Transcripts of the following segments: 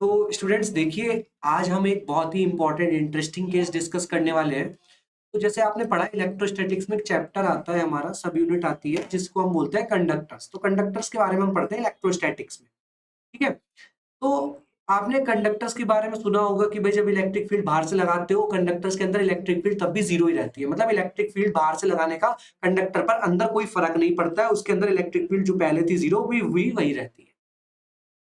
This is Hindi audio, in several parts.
तो स्टूडेंट्स देखिए, आज हम एक बहुत ही इंपॉर्टेंट इंटरेस्टिंग केस डिस्कस करने वाले हैं। तो जैसे आपने पढ़ा इलेक्ट्रोस्टैटिक्स में एक चैप्टर आता है, हमारा सब यूनिट आती है जिसको हम बोलते हैं कंडक्टर्स। तो कंडक्टर्स के बारे में हम पढ़ते हैं इलेक्ट्रोस्टैटिक्स में। ठीक है। तो आपने कंडक्टर्स के बारे में सुना होगा कि भाई जब इलेक्ट्रिक फील्ड बाहर से लगाते हो कंडक्टर्स के अंदर इलेक्ट्रिक फील्ड तब भी जीरो ही रहती है। मतलब इलेक्ट्रिक फील्ड बाहर से लगाने का कंडक्टर पर अंदर कोई फर्क नहीं पड़ता है, उसके अंदर इलेक्ट्रिक फील्ड जो पहले थी जीरो वही रहती है।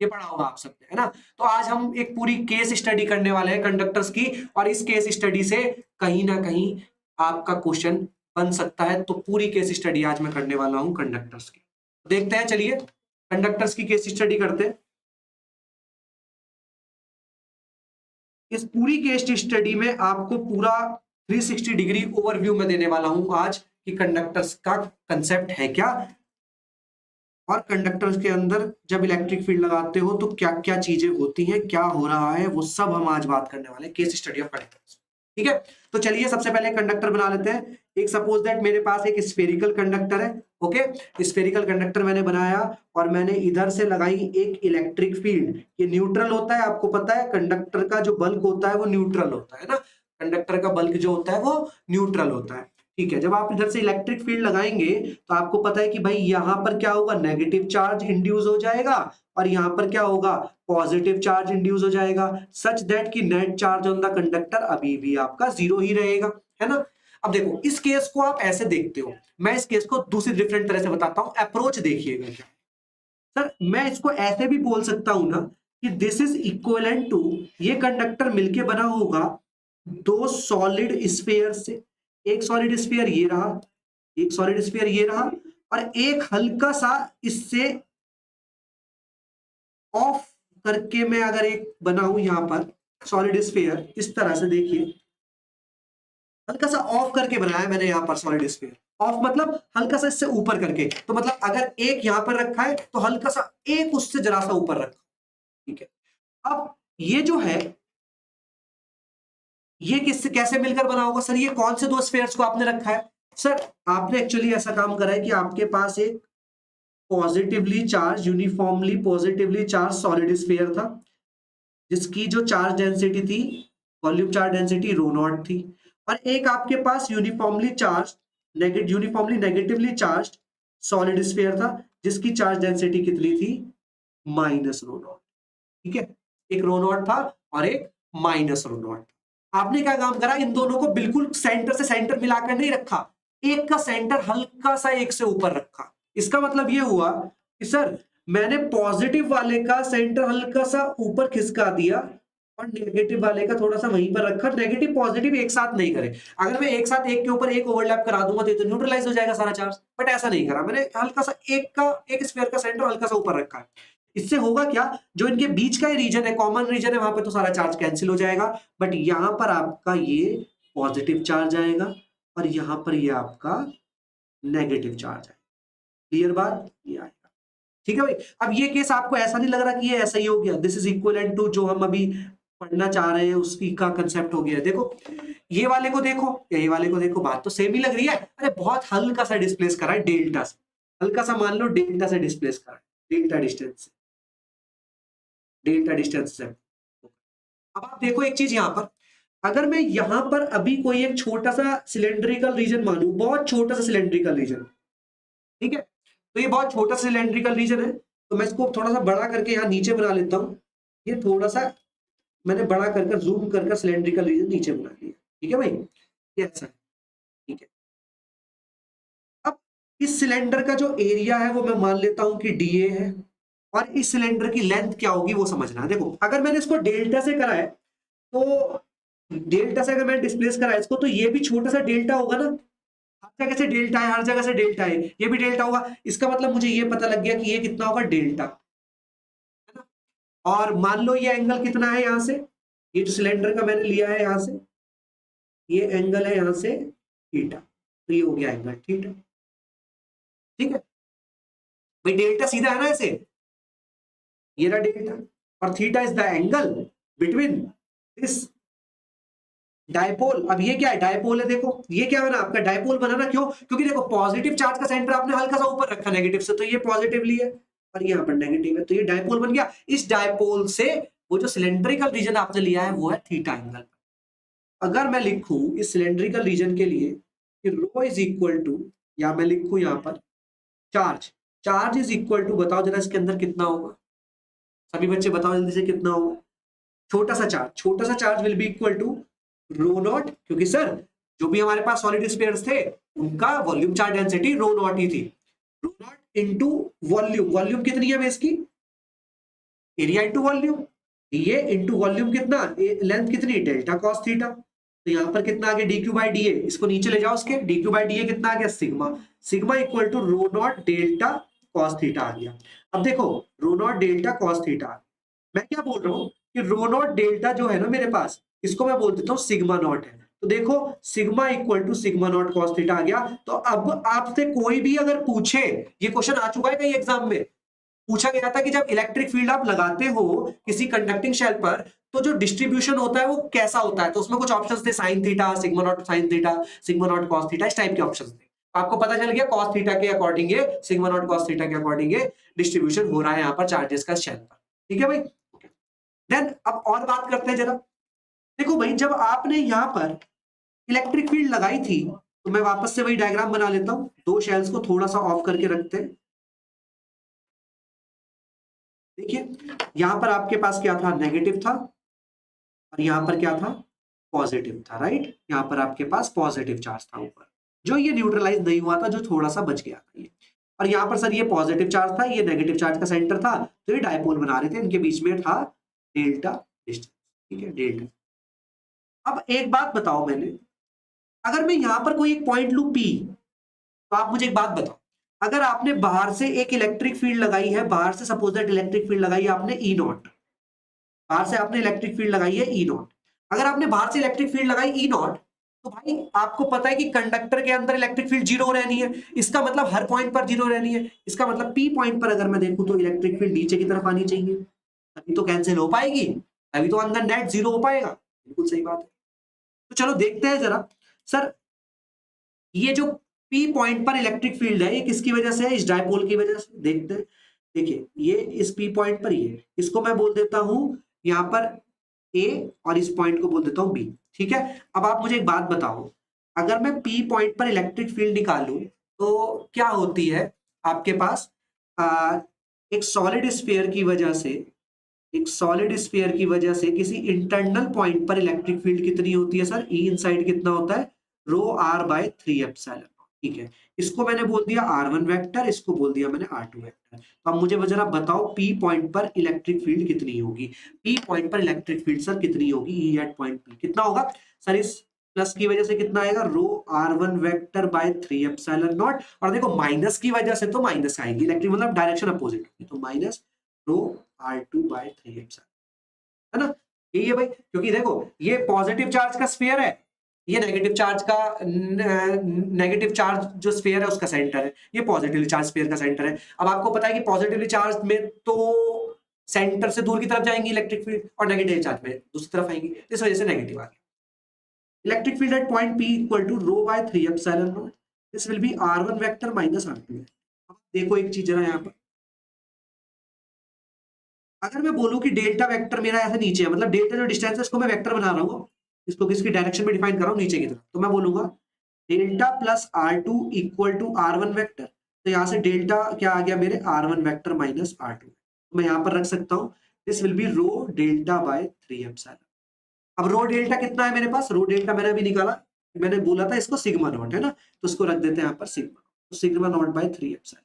ये पढ़ा होगा आप सबने, है ना। तो आज हम एक पूरी केस स्टडी करने वाले हैं कंडक्टर्स की, और इस केस स्टडी से कहीं ना कहीं आपका क्वेश्चन बन सकता है। तो पूरी केस स्टडी आज मैं करने वाला हूं कंडक्टर्स की। देखते हैं, चलिए कंडक्टर्स की केस स्टडी करते हैं। इस पूरी केस स्टडी में आपको पूरा 360 डिग्री ओवरव्यू में देने वाला हूं आज कि कंडक्टर्स का कंसेप्ट है क्या, और कंडक्टर्स के अंदर जब इलेक्ट्रिक फील्ड लगाते हो तो क्या क्या चीजें होती हैं, क्या हो रहा है, वो सब हम आज बात करने वाले हैं केस स्टडी ऑफ कंडक्टर्स। ठीक है। तो चलिए सबसे पहले कंडक्टर बना लेते हैं। एक सपोज दैट मेरे पास एक स्फेरिकल कंडक्टर है। ओके, स्फेरिकल कंडक्टर मैंने बनाया और मैंने इधर से लगाई एक इलेक्ट्रिक फील्ड। ये न्यूट्रल होता है, आपको पता है कंडक्टर का जो बल्क होता है वो न्यूट्रल होता है ना। कंडक्टर का बल्क जो होता है वो न्यूट्रल होता है। ठीक है। जब आप इधर से इलेक्ट्रिक फील्ड लगाएंगे तो आपको पता है कि भाई यहां पर क्या होगा, नेगेटिव चार्ज इंड्यूस हो जाएगा, और यहां पर क्या होगा, पॉजिटिव चार्ज इंड्यूस हो जाएगा, सच दैट कि net charge on the conductor अभी भी आपका जीरो ही रहेगा, है ना। अब देखो इस केस को आप ऐसे देखते हो, मैं इस केस को दूसरी डिफरेंट तरह से बताता हूं। अप्रोच देखिएगा क्या सर, मैं इसको ऐसे भी बोल सकता हूं ना कि दिस इज इक्विवेलेंट टू, ये कंडक्टर मिलके बना होगा दो सॉलिड स्फीयर से। एक सॉलिड स्फीयर ये रहा, एक सॉलिड स्फीयर ये रहा, और एक हल्का सा इससे ऑफ करके मैं अगर एक बनाऊं यहां पर सॉलिड स्फीयर, इस तरह से देखिए, हल्का सा ऑफ करके बनाया मैंने यहां पर सॉलिड स्फीयर। ऑफ मतलब हल्का सा इससे ऊपर करके, तो मतलब अगर एक यहां पर रखा है तो हल्का सा एक उससे जरा सा ऊपर रखा। ठीक है। अब ये जो है ये किससे कैसे मिलकर बना होगा सर, ये कौन से दो स्फीयर्स को आपने रखा है सर। आपने एक्चुअली ऐसा काम करा है कि आपके पास एक positively charge, uniformly positively charge solid sphere था, जिसकी जो चार्ज डेंसिटी थी, volume charge density rho naught थी, और एक आपके पास uniformly charge uniformly negatively charge solid sphere था, जिसकी चार्ज डेंसिटी कितनी थी, माइनस रो नॉट। ठीक है। एक रो नॉट था और एक माइनस रो नॉट। आपने क्या काम करा, इन दोनों को बिल्कुल सेंटर से सेंटर मिलाकर नहीं रखा, एक का सेंटर हल्का सा एक से ऊपर रखा। इसका मतलब ये हुआ कि सर मैंने पॉजिटिव वाले का सेंटर हल्का सा ऊपर खिसका दिया और नेगेटिव वाले का थोड़ा सा वहीं पर रखा। नेगेटिव पॉजिटिव एक साथ नहीं करे, अगर मैं एक साथ एक के ऊपर एक ओवरलैप करा दूंगा तो न्यूट्रलाइज हो जाएगा सारा चार्ज, बट ऐसा नहीं करा मैंने, हल्का सा एक स्फीयर का सेंटर हल्का सा ऊपर रखा है। इससे होगा क्या, जो इनके बीच का रीजन है, कॉमन रीजन है, वहां पे तो सारा चार्ज कैंसिल हो जाएगा, बट यहां पर आपका ये पॉजिटिव चार्ज आएगा और यहां पर ये आपका नेगेटिव चार्ज आएगा। क्लियर बात, ये आएगा। ठीक है भाई। अब ये केस आपको ऐसा नहीं लग रहा कि ये ऐसा ही हो गया, दिस इज इक्विवेलेंट टू जो हम अभी पढ़ना चाह रहे हैं उसकी का कंसेप्ट हो गया। देखो ये वाले को देखो, ये वाले को देखो, बात तो सेम ही लग रही है। अरे बहुत हल्का सा डिस्प्लेस करा है डेल्टा से, हल्का सा मान लो डेल्टा से डिस्प्लेस करा है, डेल्टा डिस्टेंस से, डेल्टा डिस्टेंस से। अब आप देखो एक चीज यहां पर, अगर मैं यहां पर अभी कोई एक छोटा सा सिलेंड्रिकल रीजन मानू, बहुत छोटा सा सिलेंड्रिकल रीजन, ठीक है, तो ये बहुत छोटा सा सिलेंड्रिकल रीजन है, तो मैं इसको थोड़ा सा बड़ा करके यहाँ नीचे बना लेता हूँ। ये थोड़ा सा मैंने बड़ा कर जूम कर सिलेंड्रिकल रीजन नीचे बना लिया। ठीक है भाई, ये ऐसा है। ठीक है। अब इस सिलेंडर का जो एरिया है वो मैं मान लेता हूं कि डीए है, और इस सिलेंडर की लेंथ क्या होगी वो समझना है। देखो अगर मैंने इसको डेल्टा से करा है, तो डेल्टा से अगर मैंने डिस्प्लेस करा है इसको, तो ये भी छोटा सा डेल्टा होगा ना, हर जगह से डेल्टा है, हर जगह से डेल्टा है, ये भी डेल्टा होगा। इसका मतलब मुझे ये पता लग गया कि ये कितना होगा, डेल्टा, है ना। और मान लो ये एंगल कितना है यहां से, ये जो सिलेंडर का मैंने लिया है यहां से, ये एंगल है यहां से थीटा, तो ये हो गया एंगल थीटा। ठीक है भाई, डेल्टा सीधा है ना ऐसे, ये रहा डेल्टा, और theta is the angle between this dipole. अब ये क्या है, डायपोल है। देखो ये क्या बना आपका, डायपोल बनाना क्यों, क्योंकि देखो पॉजिटिव चार्ज का सेंटर आपने हल्का सा ऊपर रखा नेगेटिव से, तो ये पॉजिटिवली है और यहाँ पर नेगेटिव है, तो ये डायपोल बन गया। इस डायपोल से वो जो सिलेंड्रिकल रीजन आपने लिया है वो है थीटा एंगल। अगर मैं लिखूं इस सिलेंड्रिकल रीजन के लिए कि रो इज इक्वल टू, या मैं लिखूं यहां पर charge, charge is equal to, बताओ जरा इसके अंदर कितना होगा, सभी बच्चे बताओ जल्दी से कितना होगा। छोटा सा charge will be equal to rho nought, क्योंकि सर जो भी हमारे पास सॉलिड स्फीयर्स थे उनका volume charge density rho nought ही थी। Rho nought into volume, volume कितनी है बेस की, एरिया इंटू वॉल्यूम, ये इंटू वॉल्यूम कितना, लेंथ कितनी, डेल्टा कॉस थीटा। तो यहां पर कितना आ गया, D Q by D A, इसको नीचे ले जाओ, उसके डी क्यू बाई डी ए कितना आ गया, sigma, sigma equal to rho naught delta cos theta आ गया। अब देखो rho naught delta cos theta, मैं क्या बोल रहा हूं कि रो नॉट डेल्टा जो है ना मेरे पास, इसको मैं बोल देता हूं सिग्मा नॉट है। तो देखो sigma equal to sigma naught cos theta आ गया। तो अब आपसे कोई भी अगर पूछे, ये क्वेश्चन आ चुका है कहीं एग्जाम में, पूछा गया था कि जब इलेक्ट्रिक फील्ड आप लगाते हो किसी कंडक्टिंग शेल पर तो जो डिस्ट्रीब्यूशन होता है वो कैसा होता है, तो उसमें कुछ ऑप्शंस थे, sine theta, sigma not sine theta, sigma naught cos theta, इस टाइप के ऑप्शंस थे। आपको पता चल गया कॉस थीटा के अकॉर्डिंग है, सिग्मा नॉट कॉस थीटा के अकॉर्डिंग है डिस्ट्रीब्यूशन हो रहा है यहाँ पर चार्जेस का शेल पर। ठीक है भाई, देन अब और बात करते हैं जरा। देखो भाई जब आपने यहाँ पर इलेक्ट्रिक फील्ड लगाई थी, तो मैं वापस से वही डायग्राम बना लेता हूं, दो शेल्स को थोड़ा सा ऑफ करके रखते हैं। देखिए यहां पर आपके पास क्या था, नेगेटिव था, और यहां पर क्या था, पॉजिटिव था, राइट। यहां पर आपके पास पॉजिटिव चार्ज था ऊपर, जो ये न्यूट्रलाइज नहीं हुआ था, जो थोड़ा सा बच गया था ये। और यहां पर सर ये पॉजिटिव चार्ज था, ये नेगेटिव चार्ज का सेंटर था, तो ये डायपोल बना रहे थे, इनके बीच में था डेल्टा डिस्टेंस। ठीक है, डेल्टा। अब एक बात बताओ, मैंने अगर मैं यहां पर कोई एक पॉइंट लू पी, तो आप मुझे एक बात बताओ, अगर आपने बाहर से एक इलेक्ट्रिक फील्ड लगाई है, बाहर से सपोज दैट इलेक्ट्रिक फील्ड लगाई है आपने ई नॉट, बाहर से आपने इलेक्ट्रिक फील्ड लगाई है ई नॉट, अगर आपने बाहर से इलेक्ट्रिक फील्ड लगाई ई नॉट, तो भाई आपको पता है कि कंडक्टर के अंदर इलेक्ट्रिक फील्ड जीरो रहनी है, इसका मतलब हर पॉइंट पर जीरो रहनी है, इसका मतलब पी पॉइंट पर अगर मैं देखूं तो इलेक्ट्रिक फील्ड नीचे की तरफ आनी चाहिए, तभी तो कैंसिल हो पाएगी, तभी तो अंदर नेट जीरो हो पाएगा। बिल्कुल सही बात है। तो चलो देखते हैं जरा, सर ये जो पी पॉइंट पर इलेक्ट्रिक फील्ड है ये किसकी वजह से है, इस डायपोल की वजह से। देखते हैं, देखिए ये इस पी पॉइंट पर ही है, इसको मैं बोल देता हूं यहां पर ए, और इस पॉइंट को बोल देता हूं बी। ठीक है, अब आप मुझे एक बात बताओ, अगर मैं पी पॉइंट पर इलेक्ट्रिक फील्ड निकालूं तो क्या होती है आपके पास, एक सॉलिड स्फीयर की वजह से, एक सॉलिड स्फीयर की वजह से किसी इंटरनल पॉइंट पर इलेक्ट्रिक फील्ड कितनी होती है सर, ई इनसाइड कितना होता है, रो आर बाय 3 एप्सिलॉन। ठीक है, इसको मैंने बोल दिया R1 वेक्टर, इसको बोल दिया मैंने R2 वेक्टर। तो अब मुझे जरा बताओ पी पॉइंट पर इलेक्ट्रिक फील्ड कितनी होगी, पी पॉइंट पर इलेक्ट्रिक फील्ड सर कितनी होगी, ई एट पॉइंट पी कितना होगा सर, इस प्लस की वजह से कितना आएगा, रो R1 vector by 3 epsilon naught, और देखो माइनस की वजह से तो माइनस आएगी, इलेक्ट्रिक मतलब डायरेक्शन अपोजिट होगी, तो minus rho R2 bye 3 epsilon, है ना। यही है भाई, क्योंकि देखो ये पॉजिटिव चार्ज का स्फीयर है, ये नेगेटिव चार्ज का, नेगेटिव चार्ज जो स्फीयर है उसका सेंटर है, ये पॉजिटिवली चार्ज स्फीयर का सेंटर है। अब आपको पता है कि पॉजिटिवली चार्ज में तो सेंटर से दूर की तरफ जाएंगी इलेक्ट्रिक फील्ड, और नेगेटिव चार्ज में दूसरी तरफ आएंगी, इस वजह से नेगेटिव आ गया। Electric field at point P equal to rho by 3 epsilon nought, this will be R1 vector minus R2। अब देखो एक चीज जरा यहाँ पर, अगर मैं बोलूं कि डेल्टा वेक्टर मेरा ऐसे नीचे है, मतलब डेल्टा जो डिस्टेंस है इसको मैं वेक्टर बना रहा हूँ, इसको किसकी डायरेक्शन में डिफाइन कर रहा हूँ, नीचे की तरफ, तो मैं बोलूंगा delta plus R2 equal to R1 vector. तो यहाँ से डेल्टा क्या आ गया मेरे, R1 वेक्टर माइनस R2, तो मैं यहाँ पर रख सकता हूँ this will be rho delta by 3 epsilon. अब रो डेल्टा कितना है मेरे पास, रो डेल्टा मैंने अभी निकाला, मैंने बोला था इसको सिग्मा नॉट है ना, तो इसको रख देते हैं यहाँ पर सिग्मा, तो सिग्मा नॉट बाय 3 एप्सिलॉन।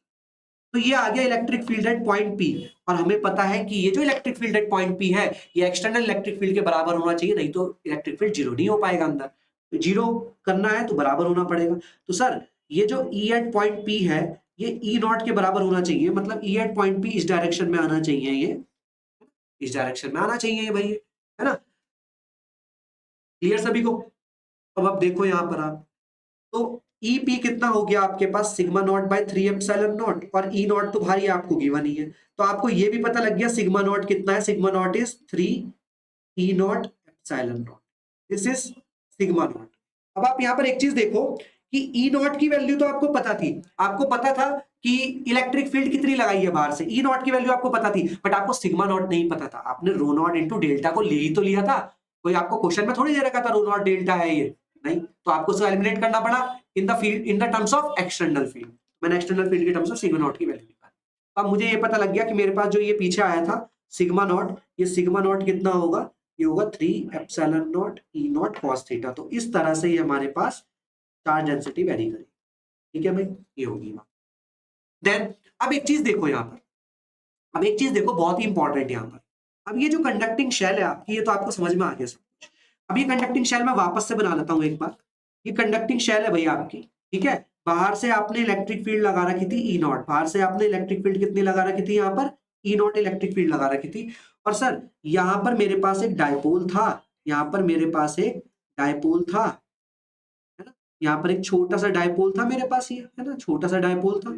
तो ये आ गया electric field at point P, और हमें पता है कि ये जो electric field at point P है ये एक्सटर्नल इलेक्ट्रिक फील्ड के बराबर होना चाहिए, नहीं तो इलेक्ट्रिक फील्ड जीरो नहीं हो पाएगा अंदर, तो जीरो करना है तो बराबर होना पड़ेगा। तो सर ये जो ई एट पॉइंट पी है ये ई नॉट के बराबर होना चाहिए, मतलब ई एट पॉइंट पी इस डायरेक्शन में आना चाहिए, ये इस डायरेक्शन में आना चाहिए भाई, है ना। क्लियर सभी को। अब आप देखो यहाँ पर आप, तो ई पी कितना हो गया आपके पास, sigma naught by 3 epsilon naught, और ई नॉट तो भाई आपको गिवन ही है, तो आपको ये भी पता लग गया सिग्मा नॉट कितना है, sigma not is 3 E not epsilon nought, this is sigma not. अब आप यहाँ पर एक चीज देखो कि ई नॉट की वैल्यू तो आपको पता थी, आपको पता था कि इलेक्ट्रिक फील्ड कितनी लगाई है बाहर से, ई नॉट की वैल्यू आपको पता थी, बट आपको सिग्मा नॉट नहीं पता था। आपने रो नॉट इंटू डेल्टा को ले ही तो लिया था, कोई आपको क्वेश्चन में थोड़ी दे रखा था रो नॉट डेल्टा है ये, नहीं, तो आपको उसको एलिमिनेट करना पड़ा in the field, in the terms of external field. मैंने एक्सटर्नल फील्ड के टर्म्स ऑफ सिग्मा नॉट की वैल्यू निकाली। अब मुझे ये पता लग गया कि मेरे पास जो ये पीछे आया था सिग्मा नॉट, ये सिग्मा नॉट कितना होगा, ये होगा 3 epsilon nought E naught cos theta. तो इस तरह से ये हमारे पास चार्ज डेंसिटी वेरी करेगी, ठीक है भाई, ये होगी बात। देन अब एक चीज देखो यहाँ पर, अब एक चीज देखो बहुत ही इंपॉर्टेंट यहाँ पर। अब ये जो कंडक्टिंग शेल है आपकी, ये तो आपको समझ में आ गया सब कुछ। अब ये कंडक्टिंग शेल मैं वापस से बना लेता हूँ एक बार। ये कंडक्टिंग शेल है भैया आपकी, ठीक है। बाहर से आपने इलेक्ट्रिक फील्ड लगा रखी थी ई नॉट, बाहर से आपने इलेक्ट्रिक फील्ड कितनी लगा रखी थी, यहाँ पर ई नॉट इलेक्ट्रिक फील्ड लगा रखी थी। और सर यहाँ पर मेरे पास एक डायपोल था, यहाँ पर मेरे पास एक डायपोल था, है ना, यहाँ पर एक छोटा सा डायपोल था मेरे पास, ये है ना, छोटा सा डायपोल था।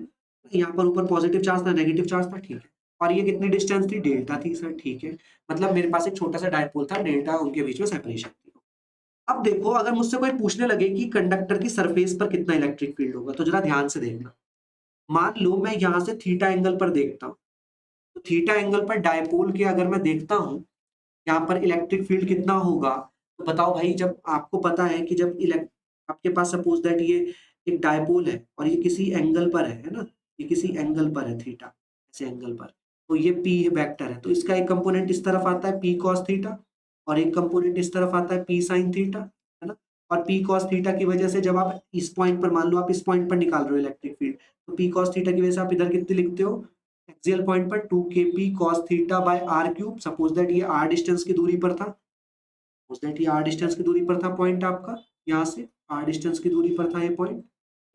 यहाँ पर ऊपर पॉजिटिव चार्ज था, नेगेटिव चार्ज था, ठीक है। और ये कितनी डिस्टेंस थी, डेल्टा थी सर, ठीक है। मतलब मेरे पास एक छोटा सा डायपोल था, डेल्टा उनके बीच में सेपरेशन थी। अब देखो अगर मुझसे कोई पूछने लगे कि कंडक्टर की सरफेस पर कितना इलेक्ट्रिक फील्ड होगा, तो जरा ध्यान से देखना। मान लो मैं यहाँ से थीटा एंगल पर देखता हूँ, तो थीटा एंगल पर डायपोल के अगर मैं देखता हूँ यहाँ पर इलेक्ट्रिक फील्ड कितना होगा, तो बताओ भाई, जब आपको पता है कि जब आपके पास सपोज दैट ये एक डायपोल है और ये किसी एंगल पर है ना, ये किसी एंगल पर है थीटा, ऐसे एंगल पर, तो ये पी वेक्टर है, तो इसका एक कंपोनेंट इस तरफ आता है पी कॉस थीटा, और एक कंपोनेंट इस तरफ आता है पी साइन थीटा, है ना। और पी कॉस थीटा की वजह से जब आप इस पॉइंट पर, मान लो आप इस पॉइंट पर निकाल रहे हो इलेक्ट्रिक फील्ड, तो पी कॉस थीटा की वजह से आप इधर कितनी लिखते हो, एक्सियल पॉइंट पर 2kp cos theta by R cube. Suppose that ये आर डिस्टेंस की दूरी पर था, सपोज दैट ये आर डिस्टेंस की दूरी पर था पॉइंट आपका, यहाँ से आर डिस्टेंस की दूरी पर था ये पॉइंट,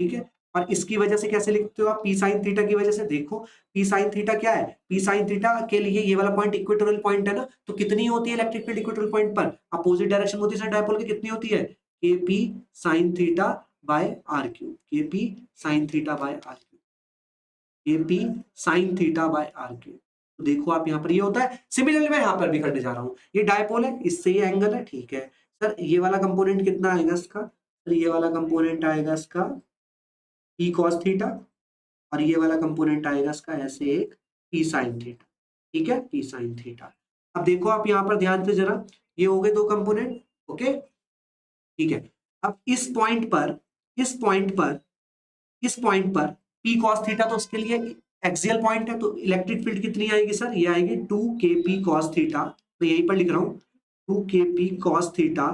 ठीक है। और इसकी वजह से कैसे लिखते हो आप, पी साइन थीटा की वजह से। देखो पी साइन थीटा क्या है, पी साइन थीटा के लिए ये वाला पॉइंट इक्वेटोरियल पॉइंट है ना, तो कितनी होती है इलेक्ट्रिक फील्ड इक्वेटोरियल पॉइंट पर, अपोजिट डायरेक्शन होती है सर डायपोल की, कितनी होती है, K P sine theta by R cube, K P sine theta by R cube, K P sine theta by R cube. तो देखो आप यहाँ पर ये होता है। सिमिलरली मैं यहाँ पर भी करने जा रहा हूँ, ये डायपोल है, इससे ये एंगल है, ठीक है सर। ये वाला कंपोनेंट कितना आएगा इसका, तो ये वाला कंपोनेंट आएगा इसका पी कॉस थीटा, और ये वाला कंपोनेंट आएगा इसका ऐसे एक पी साइन थीटा, ठीक है, पी साइन थीटा। अब देखो आप यहाँ पर ध्यान से जरा, ये हो गए दो कंपोनेंट, ओके, ठीक है। अब इस पॉइंट पर, इस पॉइंट पर, इस पॉइंट पर पी कॉस थीटा, तो उसके लिए एक्सियल पॉइंट है, तो इलेक्ट्रिक फील्ड कितनी आएगी सर, ये आएगी 2kp cos थीटा, तो यहीं पर लिख रहा हूँ 2kp cos theta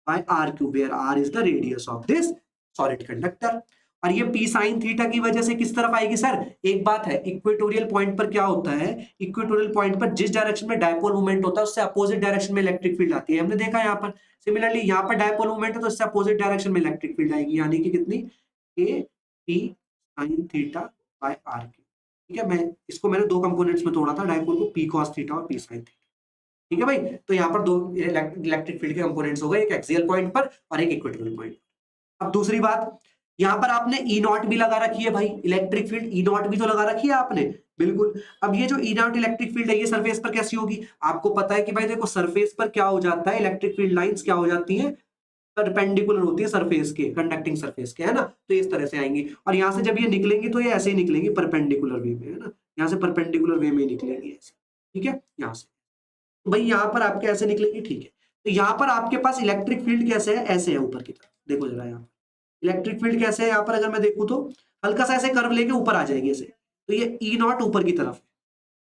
by R cube, where R is the radius of this solid conductor. और ये पी साइन थीटा की वजह से किस तरफ आएगी सर, एक बात है, इक्वेटोरियल पॉइंट पर क्या होता है, इक्वेटोरियल पॉइंट पर जिस डायरेक्शन में डायपोल मूवमेंट होता है उससे अपोजिट डायरेक्शन में इलेक्ट्रिक फील्ड आती है, हमने देखा यहाँ पर। सिमिलरली यहाँ पर डायपोल मूवमेंट है तो इससे अपोजिट डायरेक्शन में इलेक्ट्रिक फील्ड आएगी, यानी कि कितनी, K P sine theta by R cube, ठीक है। मैं इसको मैंने दो कंपोनेंट्स में तोड़ा था डायपोल को, पी कॉस थीटा और पी साइन थीटा, ठीक है भाई। तो यहाँ पर दो इलेक्ट्रिक फील्ड के कंपोनेंट्स हो गए, एक एक्सियल पॉइंट पर और एक इक्वेटोरियल पॉइंट पर। अब दूसरी बात, यहाँ पर आपने ई नॉट भी लगा रखी है भाई, इलेक्ट्रिक फील्ड ई नॉट भी तो लगा रखी है आपने, बिल्कुल। अब ये जो ई नॉट इलेक्ट्रिक फील्ड है ये सरफेस पर कैसी होगी, आपको पता है कि भाई देखो सरफेस पर क्या हो जाता है, इलेक्ट्रिक फील्ड लाइंस क्या हो जाती हैं, परपेंडिकुलर होती है सरफेस के, कंडक्टिंग सरफेस के, है ना। तो इस तरह से आएंगी, और यहाँ से जब ये निकलेंगी तो ये ऐसे ही निकलेंगी परपेंडिकुलर वे में, है ना, यहाँ से परपेंडिकुलर वे में निकलेंगी ऐसे, ठीक है, यहाँ से भाई यहाँ पर आपके ऐसे निकलेंगी, ठीक है। तो यहाँ पर आपके पास इलेक्ट्रिक फील्ड कैसे है, ऐसे है ऊपर की तरफ, देखो जरा यहाँ इलेक्ट्रिक फील्ड कैसे है यहाँ पर, अगर मैं देखूँ तो हल्का सा ऐसे कर्व लेके ऊपर आ जाएगी ऐसे, तो ये ई नॉट ऊपर की तरफ है,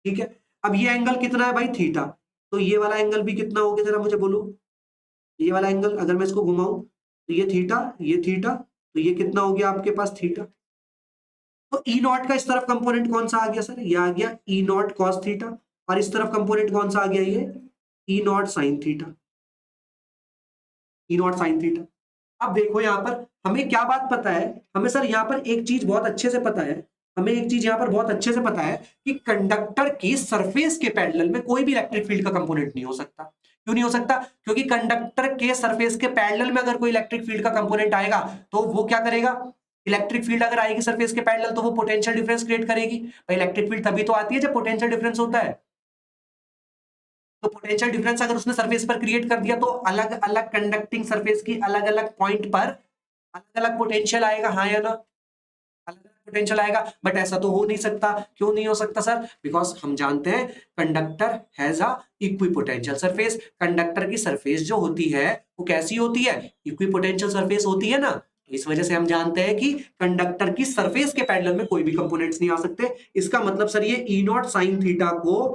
ठीक है। अब ये एंगल कितना है भाई, थीटा, तो ये वाला एंगल भी कितना हो गया जरा मुझे बोलो, ये वाला एंगल अगर मैं इसको घुमाऊं तो ये थीटा, ये थीटा, तो ये कितना हो गया आपके पास, थीटा। तो ई नॉट का इस तरफ कंपोनेंट कौन सा आ गया सर, ये आ गया ई नॉट कॉस थीटा, और इस तरफ कंपोनेंट कौन सा आ गया, ये E not sine theta, E not sine theta. अब देखो यहाँ पर हमें क्या बात पता है, हमें सर यहाँ पर एक चीज बहुत अच्छे से पता है, हमें एक चीज यहाँ पर बहुत अच्छे से पता है कि कंडक्टर की सरफेस के पैरेलल में कोई भी इलेक्ट्रिक फील्ड का कंपोनेंट नहीं हो सकता। क्यों नहीं हो सकता, क्योंकि कंडक्टर के सरफेस के पैरेलल में अगर कोई इलेक्ट्रिक फील्ड का कंपोनेंट आएगा तो वो क्या करेगा, इलेक्ट्रिक फील्ड अगर आएगी सरफेस के पैरेलल तो वो पोटेंशियल डिफरेंस क्रिएट करेगी। भाई इलेक्ट्रिक फील्ड तभी तो आती है जब पोटेंशियल डिफरेंस होता है, तो पोटेंशियल डिफरेंस अगर उसने सरफेस पर क्रिएट कर दिया तो अलग अलग कंडक्टिंग सरफेस की अलग अलग पॉइंट पर अलग अलग पोटेंशियल आएगा, हाँ या ना, अलग अलग पोटेंशियल आएगा, बट ऐसा तो हो नहीं सकता। क्यों नहीं हो सकता सर? बिकॉज हम जानते हैं conductor has a equipotential surface. Conductor की सरफेस जो होती है वो कैसी होती है? इक्विपोटेंशियल सरफेस होती है ना। तो इस वजह से हम जानते हैं कि कंडक्टर की सरफेस के पैरेलल में कोई भी कंपोनेंट्स नहीं आ सकते। इसका मतलब सर ये ई नॉट साइन थीटा को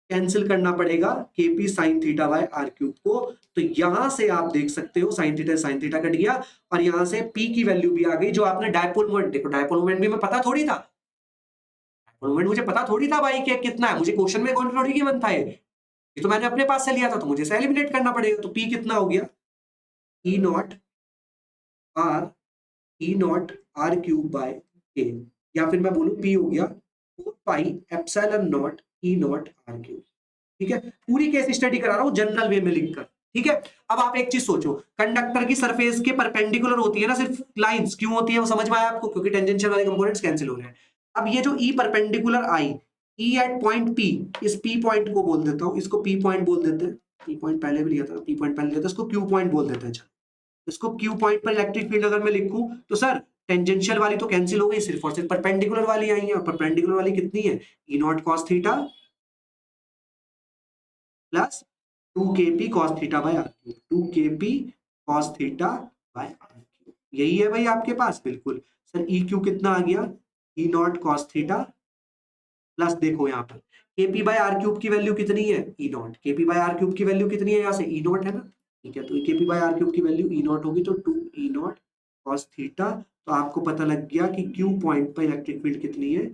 कैंसिल करना पड़ेगा KP sine theta by R cube को। तो यहां से आप देख सकते हो साइन थीटा कट गया और यहां से पी की वैल्यू भी आ गई जो आपने डायपोल मोमेंट, देखो डायपोल मोमेंट भी मैं पता थोड़ी था, डायपोल मोमेंट मुझे पता थोड़ी था भाई कि कितना है, मुझे क्वेश्चन में कौन थोड़ी गिवन था ये तो मैंने अपने पास से लिया था, तो मुझे इसे एलिमिनेट करना पड़ेगा। तो पी कितना हो गया? E nought R cube by A, या फिर मैं बोलूं पी हो गया 4 pi epsilon nought E nought R cube. ठीक है, पूरी केस स्टडी करा रहा हूं जनरल वे में लिखकर। ठीक है, अब आप एक चीज सोचो, कंडक्टर की सरफेस के परपेंडिकुलर होती है ना सिर्फ लाइंस, क्यों होती है वो समझ में आया आपको? क्योंकि टेंजेंशियल वाले कंपोनेंट्स कैंसिल हो रहे हैं। अब ये जो ई परपेंडिकुलर आई, ई एट पॉइंट पी, इस पी पॉइंट को बोल देता हूं, इसको पी पॉइंट बोल देते हैं, पी पॉइंट पहले भी लिया था, पी पॉइंट पहले लिया था, इसको क्यू पॉइंट बोल देते हैं। चलो इसको क्यू पॉइंट पर इलेक्ट्रिक फील्ड अगर मैं लिखूं तो सर टेंजेंशियल वाली तो कैंसिल हो गई, सिर्फ और सिर्फ परपेंडिकुलर वाली आई है, और परपेंडिकुलर वाली कितनी है? E naught cos theta plus 2kp cos theta by R cube, 2kp cos theta by R cube, यही है भाई आपके पास। बिल्कुल सर, ई क्यू कितना आ गया? E naught cos theta plus, देखो यहाँ पर kp बाय आर क्यूब की वैल्यू कितनी है? E naught. kp by R cube की वैल्यू कितनी है? यहाँ से ई नॉट है ना, ठीक है, तो kp बाय आर क्यूब की वैल्यू ई नॉट होगी, तो 2 ई नॉट cos थीटा। तो आपको पता लग गया कि क्यू पॉइंट पर इलेक्ट्रिक फील्ड कितनी है?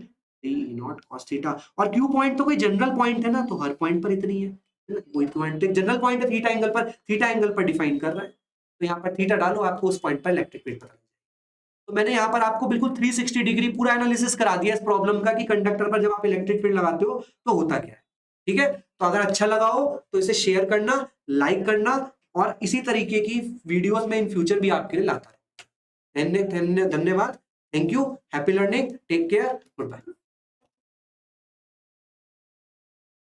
3 ई नॉट cos थीटा। और क्यू पॉइंट तो कोई जनरल पॉइंट है ना, तो हर पॉइंट पर इतनी है, कोई पॉइंट एक जनरल पॉइंट है, थीटा एंगल पर डिफाइन कर रहा है, तो यहाँ पर थीटा डालो, आपको उस पॉइंट पर इलेक्ट्रिक फील्ड पता। तो मैंने यहाँ पर आपको बिल्कुल 360 डिग्री पूरा एनालिसिस करा दिया इस प्रॉब्लम का कि कंडक्टर पर जब आप इलेक्ट्रिक फील्ड लगाते हो तो होता क्या है। ठीक है, तो अगर अच्छा लगा हो तो इसे शेयर करना, लाइक करना, और इसी तरीके की वीडियोस में इन फ्यूचर भी आपके लिए लाता रहूं। धन्यवाद, thank you, happy learning, take care, good bye.